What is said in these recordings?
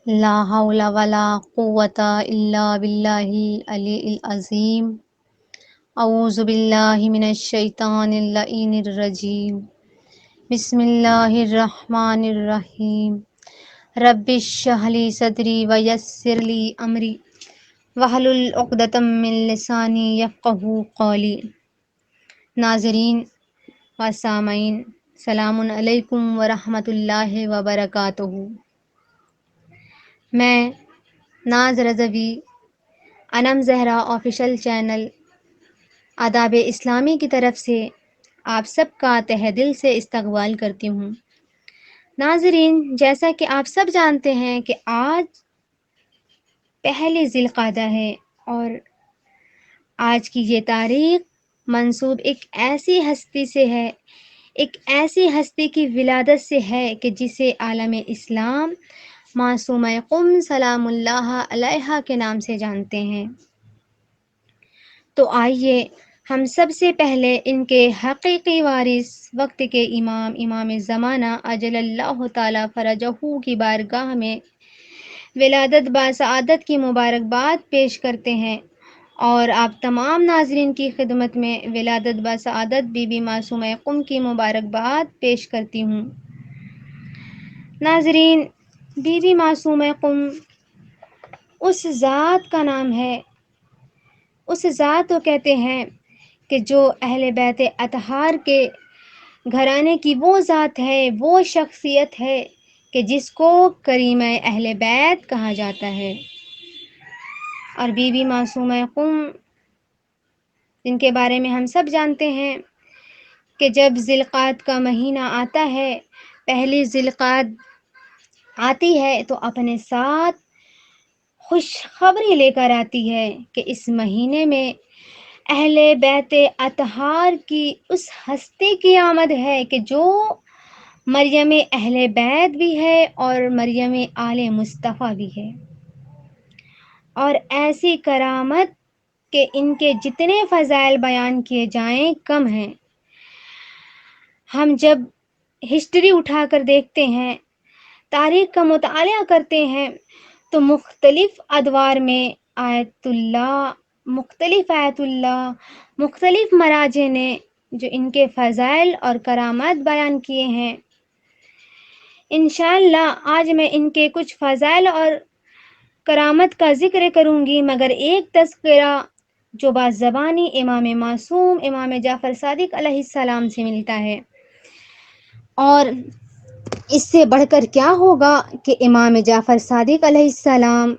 لا حول ولا قوة الا باللہ العلی العظیم۔ اعوذ باللہ من الشیطان اللعین الرجیم۔ بسم اللہ الرحمن الرحیم۔ رب اشرح لی صدری ویسر لی امری واحلل عقدۃ من لسانی یفقہوا قولی۔ ناظرین و سامعین، سلام علیکم ورحمۃ اللہ وبرکاتہ۔ میں ناز رضوی انم زہرا آفیشل چینل آداب اسلامی کی طرف سے آپ سب کا تہہ دل سے استقبال کرتی ہوں۔ ناظرین، جیسا کہ آپ سب جانتے ہیں کہ آج پہلی ذی القعدہ ہے اور آج کی یہ تاریخ منسوب ایک ایسی ہستی سے ہے، ایک ایسی ہستی کی ولادت سے ہے کہ جسے عالم اسلام معصومہ قم سلام اللہ علیہا کے نام سے جانتے ہیں۔ تو آئیے ہم سب سے پہلے ان کے حقیقی وارث، وقت کے امام زمانہ اجل اللہ تعالی فرجہ کی بارگاہ میں ولادت باسعادت کی مبارکباد پیش کرتے ہیں، اور آپ تمام ناظرین کی خدمت میں ولادت باسعادت بی بی معصومہ قم کی مبارکباد پیش کرتی ہوں۔ ناظرین، بی بی معصومہ قم اس ذات کا نام ہے، اس ذات کو کہتے ہیں کہ جو اہل بیت اطہار کے گھرانے کی وہ ذات ہے، وہ شخصیت ہے کہ جس کو کریمہ اہل بیت کہا جاتا ہے۔ اور بی بی معصومہ قم، جن کے بارے میں ہم سب جانتے ہیں کہ جب ذی القعدہ کا مہینہ آتا ہے، پہلی ذی القعدہ آتی ہے تو اپنے ساتھ خوشخبری لے کر آتی ہے کہ اس مہینے میں اہل بیت اطہار کی اس ہستی کی آمد ہے کہ جو مریم اہل بیت بھی ہے اور مریم آل مصطفیٰ بھی ہے، اور ایسی کرامت کہ ان کے جتنے فضائل بیان کیے جائیں کم ہیں۔ ہم جب ہسٹری اٹھا کر دیکھتے ہیں، تاریخ کا مطالعہ کرتے ہیں، تو مختلف ادوار میں آیت اللہ مختلف مراجع نے جو ان کے فضائل اور کرامات بیان کیے ہیں، انشاءاللہ آج میں ان کے کچھ فضائل اور کرامت کا ذکر کروں گی، مگر ایک تذکرہ جو بازبانی امام معصوم امام جعفر صادق علیہ السلام سے ملتا ہے، اور اس سے بڑھ کر کیا ہوگا کہ امام جعفر صادق علیہ السلام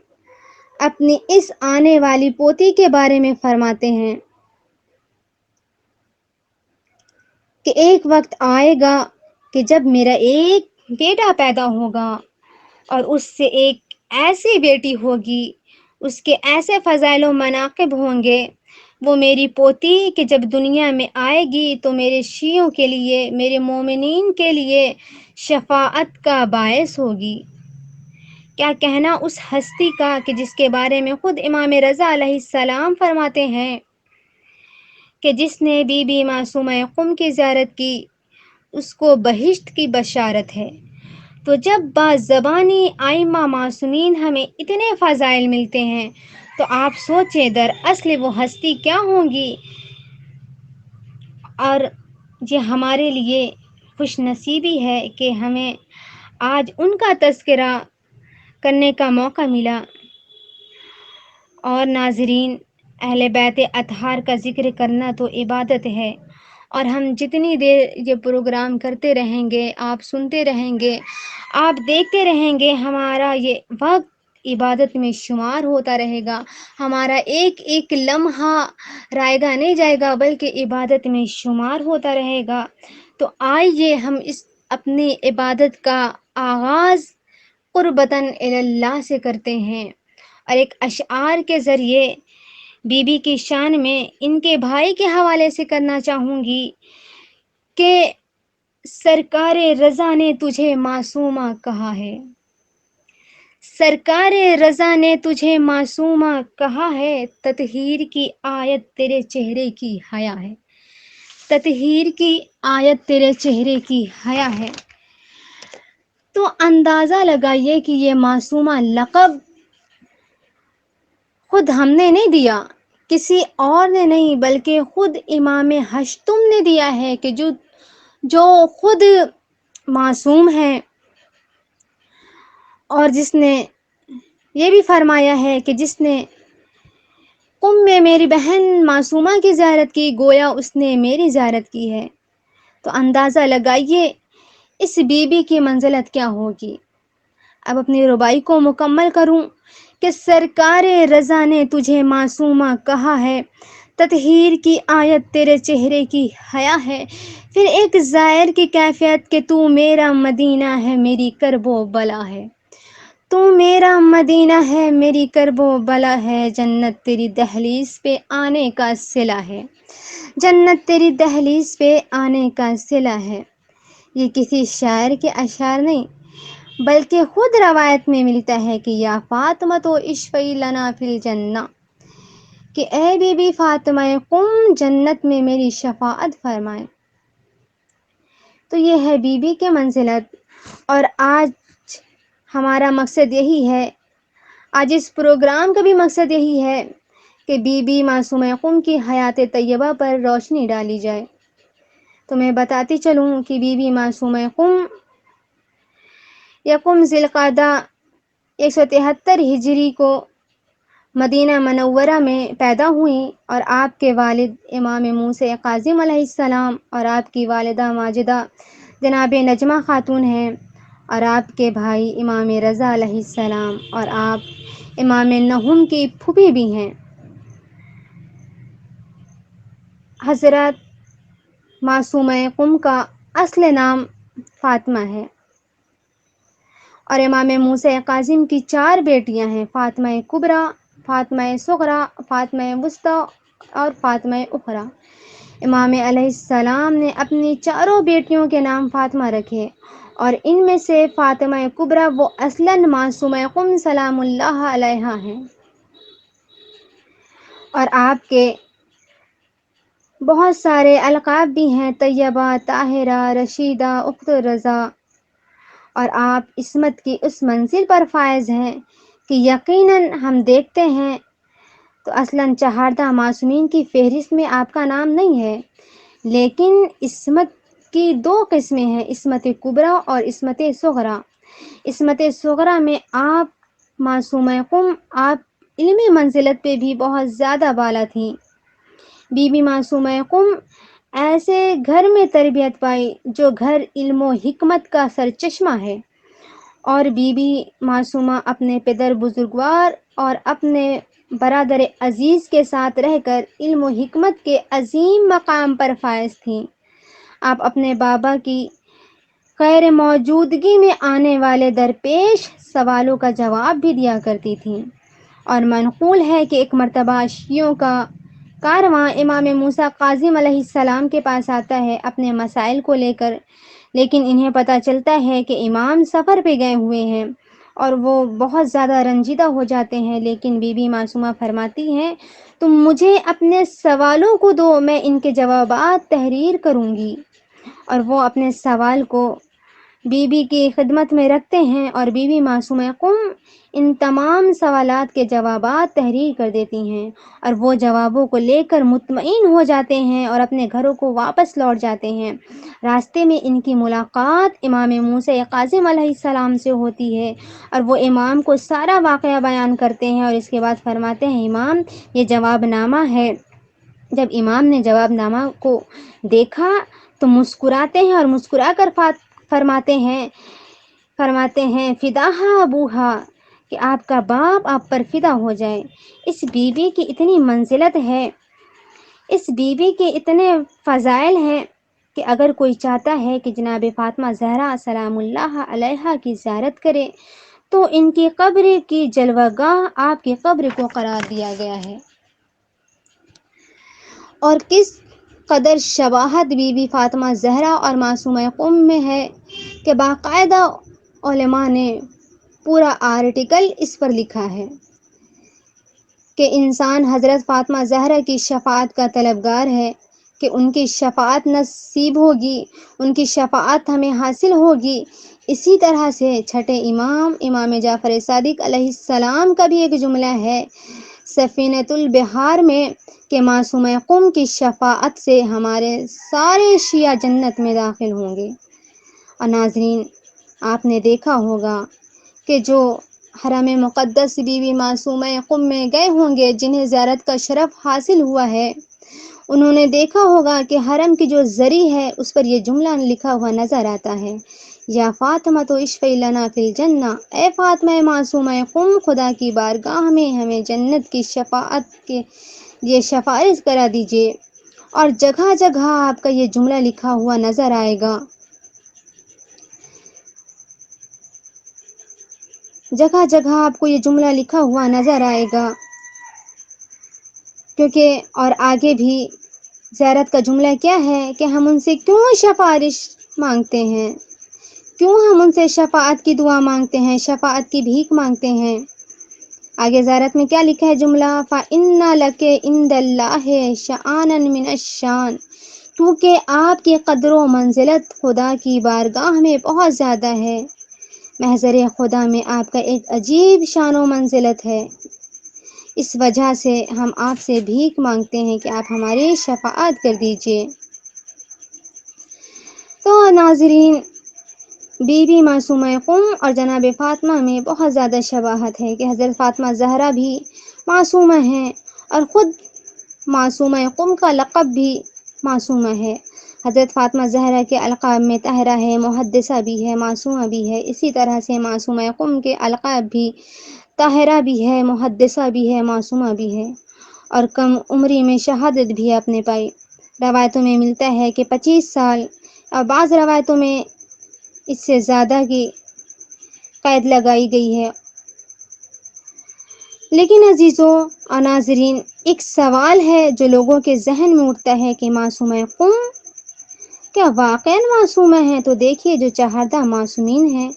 اپنی اس آنے والی پوتی کے بارے میں فرماتے ہیں کہ ایک وقت آئے گا کہ جب میرا ایک بیٹا پیدا ہوگا اور اس سے ایک ایسی بیٹی ہوگی، اس کے ایسے فضائل و مناقب ہوں گے، وہ میری پوتی کہ جب دنیا میں آئے گی تو میرے شیعوں کے لیے، میرے مومنین کے لیے شفاعت کا باعث ہوگی۔ کیا کہنا اس ہستی کا کہ جس کے بارے میں خود امام رضا علیہ السلام فرماتے ہیں کہ جس نے بی بی معصومہ قم کی زیارت کی اس کو بہشت کی بشارت ہے۔ تو جب بازبانی ائمہ معصومین ہمیں اتنے فضائل ملتے ہیں تو آپ سوچیں در اصل وہ ہستی کیا ہوں گی، اور یہ ہمارے لیے خوش نصیبی ہے کہ ہمیں آج ان کا تذکرہ کرنے کا موقع ملا۔ اور ناظرین، اہل بیت اطہار کا ذکر کرنا تو عبادت ہے، اور ہم جتنی دیر یہ پروگرام کرتے رہیں گے، آپ سنتے رہیں گے، آپ دیکھتے رہیں گے، ہمارا یہ وقت عبادت میں شمار ہوتا رہے گا، ہمارا ایک ایک لمحہ رائے گا نہیں جائے گا بلکہ عبادت میں شمار ہوتا رہے گا۔ تو آئیے ہم اس اپنی عبادت کا آغاز قربتاً اللہ سے کرتے ہیں، اور ایک اشعار کے ذریعے بی بی کی شان میں ان کے بھائی کے حوالے سے کرنا چاہوں گی کہ سرکار رضا نے تجھے معصومہ کہا ہے، سرکار رضا نے تجھے معصومہ کہا ہے، تطہیر کی آیت تیرے چہرے کی حیا ہے، تطہیر کی آیت تیرے چہرے کی حیا ہے۔ تو اندازہ لگائیے کہ یہ معصومہ لقب خود ہم نے نہیں دیا، کسی اور نے نہیں، بلکہ خود امام ہشتم نے دیا ہے، کہ جو خود معصوم ہے، اور جس نے یہ بھی فرمایا ہے کہ جس نے قم میں میری بہن معصومہ کی زیارت کی، گویا اس نے میری زیارت کی ہے۔ تو اندازہ لگائیے اس بی بی کی منزلت کیا ہوگی۔ اب اپنی ربائی کو مکمل کروں کہ سرکار رضا نے تجھے معصومہ کہا ہے، تطہیر کی آیت تیرے چہرے کی حیا ہے، پھر ایک زائر کی کیفیت کہ تو میرا مدینہ ہے، میری کرب و بلا ہے، تو میرا مدینہ ہے، میری کرب و بلا ہے، جنت تیری دہلیز پہ آنے کا صلہ ہے، جنت تیری دہلیز پہ آنے کا صلہ ہے۔ یہ کسی شاعر کے اشعار نہیں، بلکہ خود روایت میں ملتا ہے کہ یا فاطمہ تو اشفعی لنا فی الجنہ، کہ اے بی بی فاطمہ قم، جنت میں میری شفاعت فرمائے۔ تو یہ ہے بی بی کے منزلت، اور آج ہمارا مقصد یہی ہے، آج اس پروگرام کا بھی مقصد یہی ہے کہ بی بی معصومہ قم کی حیات طیبہ پر روشنی ڈالی جائے۔ تو میں بتاتی چلوں کہ بی بی معصومہ قم یکم ذی القعدہ 173 ہجری کو مدینہ منورہ میں پیدا ہوئیں، اور آپ کے والد امام موسیٰ کاظم علیہ السلام اور آپ کی والدہ ماجدہ جناب نجمہ خاتون ہیں، اور آپ کے بھائی امام رضا علیہ السلام اور آپ امام نہم کی پھوپھی بھی ہیں۔ حضرت معصومہ قم کا اصل نام فاطمہ ہے، اور امام موسیٰ کاظم کی 4 بیٹیاں ہیں، فاطمہ کبریٰ، فاطمہ صغریٰ، فاطمہ وسطیٰ اور فاطمہ اخریٰ۔ امام علیہ السلام نے اپنی 4 بیٹیوں کے نام فاطمہ رکھے، اور ان میں سے فاطمہ کبریٰ وہ اصلاً معصومہ قم سلام اللہ علیہا ہیں، اور آپ کے بہت سارے القاب بھی ہیں، طیبہ، طاہرہ، رشیدہ، اخت رضا، اور آپ عصمت کی اس منزل پر فائز ہیں کہ یقیناً ہم دیکھتے ہیں تو اصلاً چہاردہ معصومین کی فہرست میں آپ کا نام نہیں ہے، لیکن عصمت کی 2 قسمیں ہیں، عصمت کبریٰ اور عصمت صغریٰ۔ عصمت صغریٰ میں آپ معصومہ قم آپ علمی منزلت پہ بھی بہت زیادہ بالا تھیں۔ بی بی معصومہ قم ایسے گھر میں تربیت پائی جو گھر علم و حکمت کا سرچشمہ ہے، اور بی بی معصومہ اپنے پدر بزرگوار اور اپنے برادر عزیز کے ساتھ رہ کر علم و حکمت کے عظیم مقام پر فائز تھیں۔ آپ اپنے بابا کی غیر موجودگی میں آنے والے درپیش سوالوں کا جواب بھی دیا کرتی تھیں، اور منقول ہے کہ ایک مرتبہ شیعوں کا کارواں امام موسیٰ کاظم علیہ السلام کے پاس آتا ہے اپنے مسائل کو لے کر، لیکن انہیں پتہ چلتا ہے کہ امام سفر پہ گئے ہوئے ہیں، اور وہ بہت زیادہ رنجیدہ ہو جاتے ہیں، لیکن بی بی معصومہ فرماتی ہیں تم مجھے اپنے سوالوں کو دو، میں ان کے جوابات تحریر کروں گی، اور وہ اپنے سوال کو بی بی کی خدمت میں رکھتے ہیں، اور بی بی معصومہ قم ان تمام سوالات کے جوابات تحریر کر دیتی ہیں، اور وہ جوابوں کو لے کر مطمئن ہو جاتے ہیں اور اپنے گھروں کو واپس لوٹ جاتے ہیں۔ راستے میں ان کی ملاقات امام موسیٰ کاظم علیہ السلام سے ہوتی ہے، اور وہ امام کو سارا واقعہ بیان کرتے ہیں، اور اس کے بعد فرماتے ہیں امام یہ جواب نامہ ہے۔ جب امام نے جواب نامہ کو دیکھا تو مسکراتے ہیں، اور مسکرا کر فرماتے ہیں فداہا ابوہا، کہ آپ کا باپ آپ پر فدا ہو جائے۔ اس بی بی کی اتنی منزلت ہے، اس بی بی کے اتنے فضائل ہیں کہ اگر کوئی چاہتا ہے کہ جناب فاطمہ زہرا سلام اللہ علیہا کی زیارت کرے تو ان کی قبر کی جلوہ گاہ آپ کی قبر کو قرار دیا گیا ہے۔ اور کس قدر شباہت بی بی فاطمہ زہرا اور معصومہ قم میں ہے کہ باقاعدہ علماء نے پورا آرٹیکل اس پر لکھا ہے کہ انسان حضرت فاطمہ زہرا کی شفاعت کا طلبگار ہے، کہ ان کی شفاعت نصیب ہوگی، ان کی شفاعت ہمیں حاصل ہوگی، اسی طرح سے چھٹے امام جعفر صادق علیہ السلام کا بھی ایک جملہ ہے سفینۃ البحار میں کہ معصومہ قم کی شفاعت سے ہمارے سارے شیعہ جنت میں داخل ہوں گے۔ اور ناظرین، آپ نے دیکھا ہوگا کہ جو حرم مقدس بی بی معصومہ قم میں گئے ہوں گے، جنہیں زیارت کا شرف حاصل ہوا ہے، انہوں نے دیکھا ہوگا کہ حرم کی جو زری ہے اس پر یہ جملہ لکھا ہوا نظر آتا ہے، یا فاطمہ تو اشفعی لنا فی الجنہ، اے فاطمہ معصومہ قم، خدا کی بارگاہ میں ہمیں جنت کی شفاعت کے یہ سفارش کرا دیجیے۔ اور جگہ جگہ آپ کا یہ جملہ لکھا ہوا نظر آئے گا، جگہ جگہ آپ کو یہ جملہ لکھا ہوا نظر آئے گا، کیونکہ اور آگے بھی زیارت کا جملہ کیا ہے کہ ہم ان سے کیوں سفارش مانگتے ہیں، کیوں ہم ان سے شفاعت کی دعا مانگتے ہیں، شفاعت کی بھیک مانگتے ہیں۔ آگے زیارت میں کیا لکھا ہے جملہ، فَإِنَّ لَكَ عِندَ اللَّهِ شَآنًا مِنَ الشَّان، کیونکہ آپ کی قدر و منزلت خدا کی بارگاہ میں بہت زیادہ ہے، محضر خدا میں آپ کا ایک عجیب شان و منزلت ہے، اس وجہ سے ہم آپ سے بھیک مانگتے ہیں کہ آپ ہماری شفاعت کر دیجیے۔ تو ناظرین، بی بی معصومہ قم اور جناب فاطمہ میں بہت زیادہ شباہت ہے کہ حضرت فاطمہ زہرا بھی معصومہ ہیں، اور خود معصومہ قم کا لقب بھی معصومہ ہے۔ حضرت فاطمہ زہرا کے القاب میں طاہرہ ہے، محدثہ بھی ہے، معصومہ بھی ہے، اسی طرح سے معصومہ قم کے القاب بھی طاہرہ بھی ہے، محدثہ بھی ہے، معصومہ بھی ہے، اور کم عمری میں شہادت بھی آپ نے پائی۔ روایتوں میں ملتا ہے کہ 25 سال، اور بعض روایتوں میں اس سے زیادہ کی قید لگائی گئی ہے۔ لیکن عزیزوں اور ناظرین، ایک سوال ہے جو لوگوں کے ذہن میں اٹھتا ہے کہ معصومہ قم کیا واقعاً معصومہ ہیں؟ تو دیکھیے، جو چہاردہ معصومین ہیں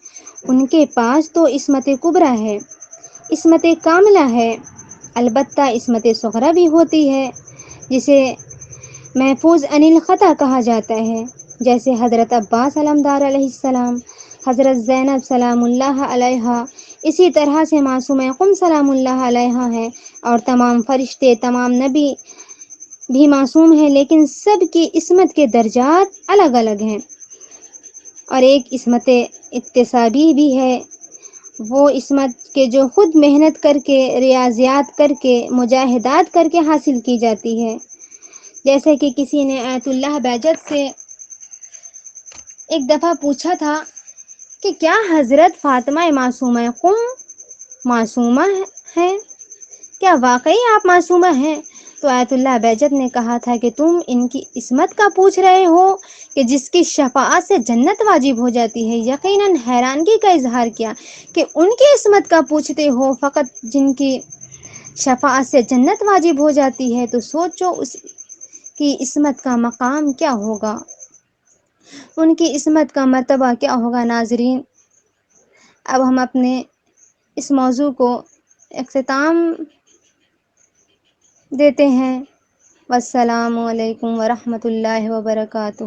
ان کے پاس تو عصمت کبریٰ ہے، عصمت کاملہ ہے، البتہ عصمت صغریٰ بھی ہوتی ہے جسے محفوظ عن الخطا کہا جاتا ہے، جیسے حضرت عباس علمدار علیہ السلام، حضرت زینب سلام اللہ علیہا، اسی طرح سے معصومہ قم سلام اللہ علیہا ہے، اور تمام فرشتے، تمام نبی بھی معصوم ہیں، لیکن سب کی عصمت کے درجات الگ الگ ہیں، اور ایک عصمت اکتسابی بھی ہے، وہ عصمت کے جو خود محنت کر کے، ریاضیات کر کے، مجاہدات کر کے حاصل کی جاتی ہے۔ جیسے کہ کسی نے آیت اللہ بہجت سے ایک دفعہ پوچھا تھا کہ کیا حضرت فاطمہ معصومہ قم معصومہ ہیں؟ کیا واقعی آپ معصومہ ہیں؟ تو آیت اللہ بہجت نے کہا تھا کہ تم ان کی عصمت کا پوچھ رہے ہو کہ جس کی شفاعت سے جنت واجب ہو جاتی ہے؟ یقیناً حیرانگی کا اظہار کیا کہ ان کی عصمت کا پوچھتے ہو، فقط جن کی شفاعت سے جنت واجب ہو جاتی ہے، تو سوچو اس کی عصمت کا مقام کیا ہوگا، ان کی عصمت کا مرتبہ کیا ہوگا۔ ناظرین، اب ہم اپنے اس موضوع کو اختتام دیتے ہیں۔ والسلام علیکم ورحمۃ اللہ وبرکاتہ۔